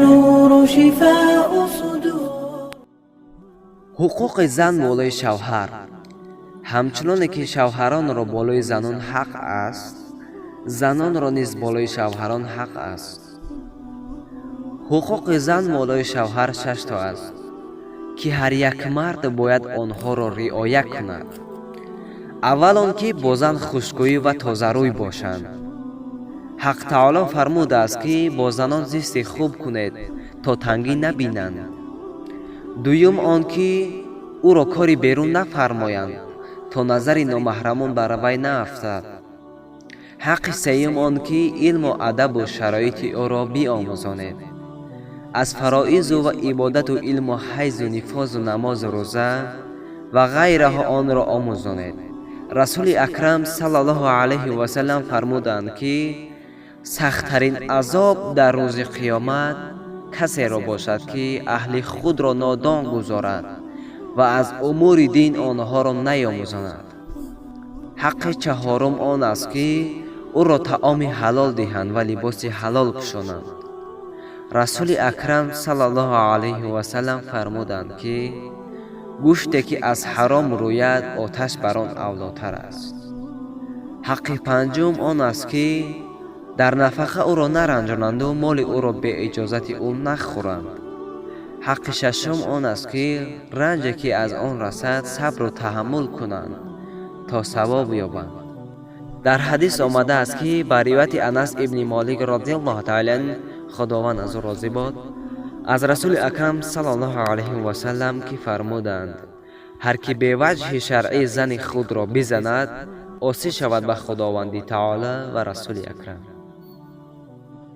النور شفاء صدور. ҳуқуқи зан болои шавҳар. ҳамчуноне ки шавҳаронро болои занон ҳақ аст, занонро низ болои шавҳарон ҳақ аст. ҳуқуқи зан болои шавҳар 6 то аст ки ҳар як мард бояд онҳоро риоя кунад. аввал он ки бо зан хушгӯӣ ва тозарӯй бошанд. ҳақ таоло фармудааст ки бо занон зисти хуб кунед то тангӣ набинанд. дуюм он ки ӯро кори берун нафармоянд то назари номаҳрамон бар вай наафтад. ҳаққи сеюм он ки илму адабу шароити ӯро биомӯзонед. аз фароизу ва ибодату илму ҳайзу нифозу намозу рӯза ва ғайраҳо онро омӯзонед. расули акрам саллаллоҳу алайҳи васалам фармуданд ки сахттарин азоб дар рӯзи қиёмат касеро бошад ки аҳли худро нодон гузорад ва аз умури дин онҳоро наомӯзонад. ҳаққи чаҳорум он аст ки ӯро таоми ҳалол диҳанд ва либоси ҳалол пӯшонанд. расули акрам саллаллоҳу алайҳи васалам фармуданд ки гӯште ки аз ҳаром рӯяд оташ бар он авлотар аст. ҳаққи панҷум он аст ки дар нафақа ӯро наранҷонанду моли ӯро бе иҷозати ӯ нахӯранд. ҳаққи шашум он аст ки ранҷе ки аз он расад сабру таҳаммул кунанд то савоб ёбанд. дар ҳадис омадааст ки ба ривояти Анас ибни Молик розиаллоҳу таъала анҳу, худованд аз ӯ розӣ бод, аз расули акрам саллаллоҳу алайҳи васалам ки фармуданд: ҳар ки беваҷҳи шаръӣ зани худро бизанад, осӣ шавад ба худованди таъола ва расули акрам.